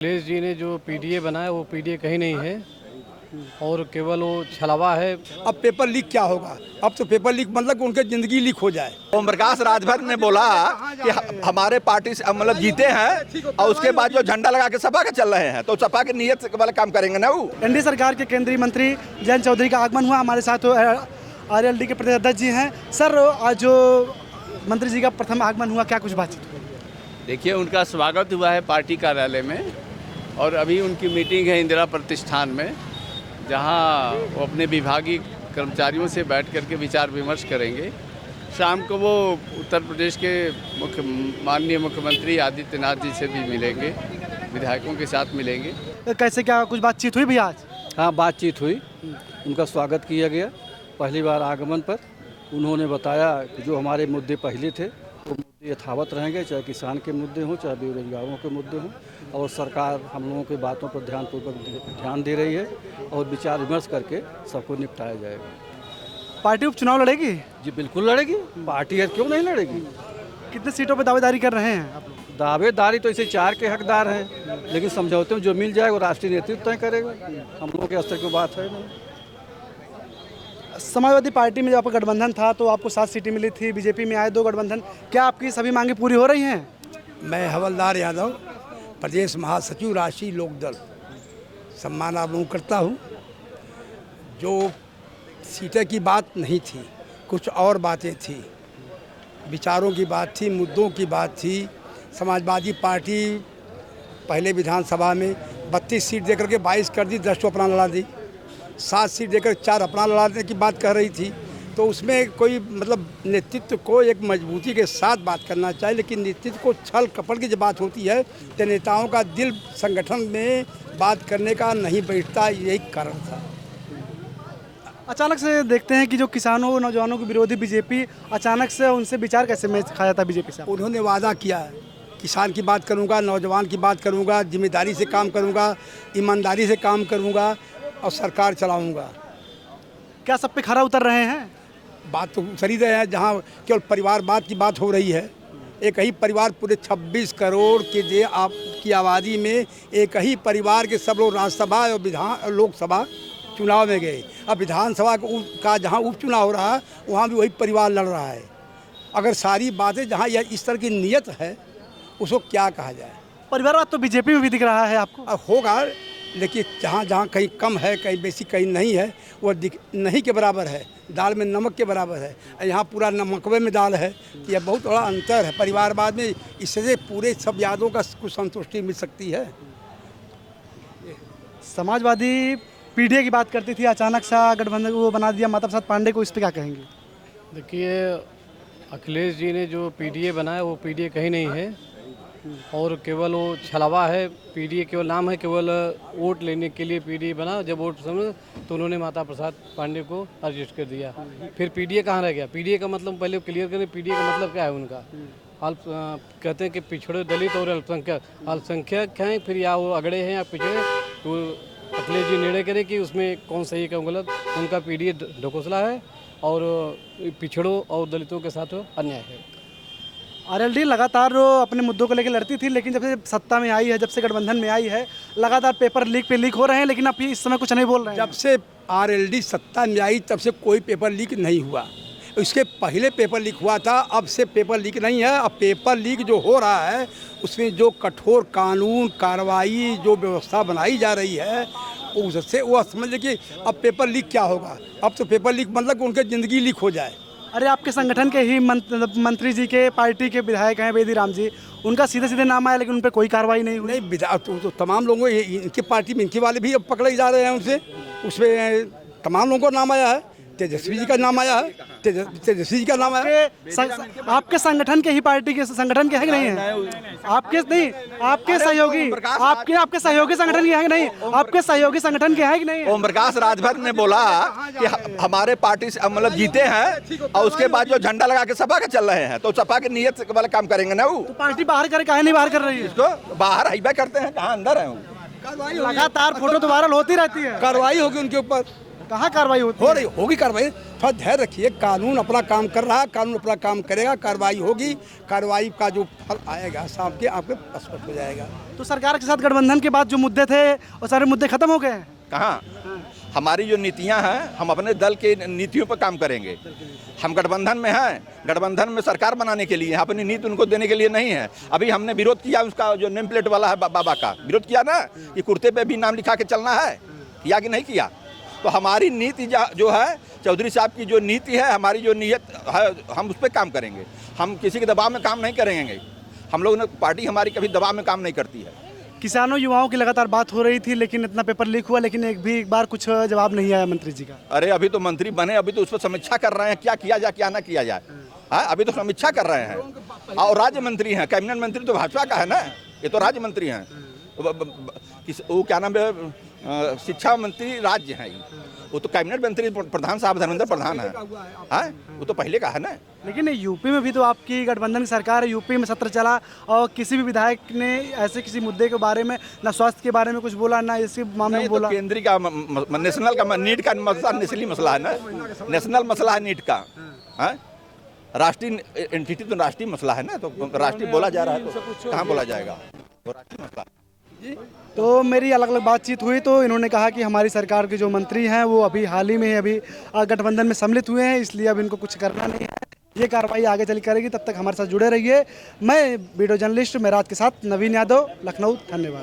अखिलेश जी ने जो पीडीए बनाया वो पीडीए कहीं नहीं है और केवल वो छलावा है। अब पेपर लीक क्या होगा? अब तो पेपर लीक मतलब कि उनकी जिंदगी लीक हो जाए। ओम प्रकाश राजभर ने बोला कि हमारे पार्टी से मतलब जीते हैं और उसके बाद जो झंडा लगा के सपा के चल रहे हैं तो सपा की नीयत वाला काम करेंगे ना। वो एनडीए सरकार के केंद्रीय मंत्री जयंत चौधरी का आगमन हुआ। हमारे साथ आरएलडी के प्रदेश अध्यक्ष जी हैं। सर, आज जो मंत्री जी का प्रथम आगमन हुआ, क्या कुछ बातचीत हुई? देखिए, उनका स्वागत हुआ है पार्टी कार्यालय में और अभी उनकी मीटिंग है इंदिरा प्रतिष्ठान में, जहां वो अपने विभागीय कर्मचारियों से बैठ करके विचार विमर्श करेंगे। शाम को वो उत्तर प्रदेश के माननीय मुख्यमंत्री आदित्यनाथ जी से भी मिलेंगे, विधायकों के साथ मिलेंगे। कैसे, क्या कुछ बातचीत हुई भैया आज? हाँ, बातचीत हुई। उनका स्वागत किया गया पहली बार आगमन पर। उन्होंने बताया कि जो हमारे मुद्दे पहले थे वो मुद्दे यथावत रहेंगे, चाहे किसान के मुद्दे हों, चाहे बेरोजगारों के मुद्दे हों, और सरकार हम लोगों की बातों पर ध्यान दे रही है और विचार विमर्श करके सबको निपटाया जाएगा। पार्टी उपचुनाव लड़ेगी? जी बिल्कुल लड़ेगी। पार्टी है, क्यों नहीं लड़ेगी। कितने सीटों पर दावेदारी कर रहे हैं आप लोग? दावेदारी तो इसे 4 के हकदार हैं, लेकिन समझौते में जो मिल जाए वो राष्ट्रीय नेतृत्व तय करेगा। हम लोगों के स्तर की बात है नहीं। समाजवादी पार्टी में जब आपका गठबंधन था तो आपको 7 सीटें मिली थी, बीजेपी में आए 2 गठबंधन। क्या आपकी सभी मांगे पूरी हो रही हैं? मैं हवलदार यादव, प्रदेश महासचिव राष्ट्रीय लोकदल, सम्मान आप लोगों को करता हूँ। जो सीटें की बात नहीं थी, कुछ और बातें थी, विचारों की बात थी, मुद्दों की बात थी। समाजवादी पार्टी पहले विधानसभा में 32 सीट देकर के 22 कर दी, 10 तो अपना लड़ा दी। 7 सीट देकर 4 अपना लड़ाने की बात कर रही थी। तो उसमें कोई मतलब नेतृत्व को एक मजबूती के साथ बात करना चाहिए, लेकिन नेतृत्व को छल कपट की जब बात होती है तो नेताओं का दिल संगठन में बात करने का नहीं बैठता। यही कारण था। अचानक से देखते हैं कि जो किसानों और नौजवानों के विरोधी बीजेपी, अचानक से उनसे विचार कैसे मैच खाया था बीजेपी से? उन्होंने वादा किया, किसान की बात करूंगा, नौजवान की बात करूंगा, जिम्मेदारी से काम करूंगा, ईमानदारी से काम करूंगा और सरकार चलाऊंगा। क्या सब पे खरा उतर रहे हैं? बात तो उतर ही रहे हैं। जहाँ केवल परिवारवाद की बात हो रही है, एक ही परिवार पूरे 26 करोड़ के की आबादी में एक ही परिवार के सब लोग राज्यसभा और लोकसभा चुनाव में गए। अब विधानसभा का जहाँ उपचुनाव हो रहा है वहाँ भी वही परिवार लड़ रहा है। अगर सारी बातें जहाँ यह इस तरह की नीयत है, उसको क्या कहा जाए? परिवारवाद तो बीजेपी में भी दिख रहा है आपको। अब होगा, लेकिन जहाँ जहाँ कहीं कम है, कहीं बेसी, कहीं नहीं है, वो नहीं के बराबर है। दाल में नमक के बराबर है, यहाँ पूरा नमकवे में दाल है। तो यह बहुत बड़ा अंतर है परिवारवाद में। इससे पूरे सब यादों का कुछ संतुष्टि मिल सकती है। समाजवादी पीडीए की बात करती थी, अचानक सा गठबंधन वो बना दिया माता प्रसाद पांडे को, इस पर क्या कहेंगे? देखिए, अखिलेश जी ने जो पीडीए बनाया वो पीडीए कहीं नहीं है और केवल वो छलावा है। पीडीए केवल नाम है, केवल वोट लेने के लिए पीडीए बना। जब वोट समझ तो उन्होंने माता प्रसाद पांडे को रजिस्टर कर दिया। फिर पीडीए कहाँ रह गया? पीडीए का मतलब पहले क्लियर करें, पीडीए का मतलब क्या है उनका? कहते हैं कि पिछड़े, दलित और अल्पसंख्यक हैं, फिर या वो अगड़े हैं या पिछड़े। तो अखिलेश जी निर्णय करें कि उसमें कौन सही कौन गलत। उनका पीडीए ढकोसला है और पिछड़ों और दलितों के साथ अन्याय है। आरएलडी लगातार अपने मुद्दों को लेकर लड़ती थी, लेकिन जब से सत्ता में आई है, जब से गठबंधन में आई है, लगातार पेपर लीक पे लीक हो रहे हैं, लेकिन अब इस समय कुछ नहीं बोल रहे हैं। जब से आरएलडी सत्ता में आई तब से कोई पेपर लीक नहीं हुआ। उसके पहले पेपर लीक हुआ था, अब से पेपर लीक नहीं है। अब पेपर लीक जो हो रहा है उसमें जो कठोर कानून कार्रवाई जो व्यवस्था बनाई जा रही है उससे वो समझ लीजिए अब पेपर लीक क्या होगा। अब तो पेपर लीक मतलब कि उनकी ज़िंदगी लीक हो जाए। अरे, आपके संगठन के ही मंत्री जी के पार्टी के विधायक हैं बेदी राम जी, उनका सीधे सीधे नाम आया लेकिन उन पर कोई कार्रवाई नहीं हुई। नहीं, तो तमाम लोगों इनकी पार्टी में इनके वाले भी अब पकड़े जा रहे हैं उनसे। उसमें तमाम लोगों का नाम आया है, तेजस्वी जी का नाम आया है, तेजस्वी जी का नाम आया है। आपके संगठन के ही पार्टी के संगठन के है कि नहीं है? आपके नहीं, आपके सहयोगी, आपके सहयोगी संगठन के है कि नहीं? आपके सहयोगी संगठन के है कि नहीं? ओम प्रकाश राजभर ने बोला कि हमारे पार्टी से मतलब जीते हैं और उसके बाद जो झंडा लगा के सपा के चल रहे हैं तो सपा की नीयत वाला काम करेंगे ना। वो तो पार्टी बाहर करे, काहे नहीं बाहर कर रही है? इसको बाहर हिबा करते हैं, कहाँ अंदर है? लगातार फोटो तो वायरल होती रहती है। कार्रवाई होगी उनके ऊपर। कहाँ कार्रवाई होती हो है? रही होगी कार्रवाई। थोड़ा धैर्य रखिए, कानून अपना काम कर रहा है, कानून अपना काम करेगा, कार्रवाई होगी, कार्रवाई का जो फल आएगा शाम के आपके स्पष्ट हो जाएगा। तो सरकार के साथ गठबंधन के बाद जो मुद्दे थे वो सारे मुद्दे खत्म हो गए हैं। कहाँ हमारी जो नीतियां हैं, हम अपने दल के नीतियों पर काम करेंगे। हम गठबंधन में हैं, गठबंधन में सरकार बनाने के लिए, अपनी नीति उनको देने के लिए नहीं है। अभी हमने विरोध किया उसका, जो नेम प्लेट वाला है बाबा का विरोध किया ना, कि कुर्ते पे भी नाम लिखा के चलना है, किया कि नहीं किया। तो हमारी नीति जो है, चौधरी साहब की जो नीति है, हमारी जो नीयत है, हम उस पर काम करेंगे। हम किसी के दबाव में काम नहीं करेंगे। हम लोग ने, पार्टी हमारी कभी दबाव में काम नहीं करती है। किसानों युवाओं की लगातार बात हो रही थी, लेकिन इतना पेपर लीक हुआ, लेकिन एक बार कुछ जवाब नहीं आया मंत्री जी का। अरे अभी तो मंत्री बने, अभी तो उस पर समीक्षा कर रहे हैं, क्या किया जाए क्या ना किया जाए। हाँ, अभी तो समीक्षा कर रहे हैं। और राज्य मंत्री हैं, कैबिनेट मंत्री तो भाजपा का है ना, ये तो राज्य मंत्री हैं। वो क्या नाम है, शिक्षा मंत्री राज्य हैं, वो तो कैबिनेट मंत्री प्रधान साहब धर्मेंद्र प्रधान है। हाँ, वो तो पहले का है ना। लेकिन यूपी में भी तो आपकी गठबंधन की सरकार है, यूपी में सत्र चला और किसी भी विधायक ने ऐसे किसी मुद्दे के बारे में, ना स्वास्थ्य के बारे में कुछ बोला, ना इसी मामले में बोला। तो केंद्रीय का नेशनल का नीट का मसला नेशनली मसला है ना, नेशनल मसला है नीट का। हाँ, राष्ट्रीय एंटिटी तो राष्ट्रीय मसला है ना, तो राष्ट्रीय बोला जा रहा है तो कहाँ बोला जाएगा, तो राष्ट्रीय मसला। तो मेरी अलग अलग बातचीत हुई तो इन्होंने कहा कि हमारी सरकार के जो मंत्री हैं वो अभी हाल ही में अभी गठबंधन में सम्मिलित हुए हैं, इसलिए अब इनको कुछ करना नहीं है। ये कार्रवाई आगे चल करेगी, तब तक हमारे साथ जुड़े रहिए। मैं वीडियो जर्नलिस्ट मेराज के साथ नवीन यादव, लखनऊ। धन्यवाद।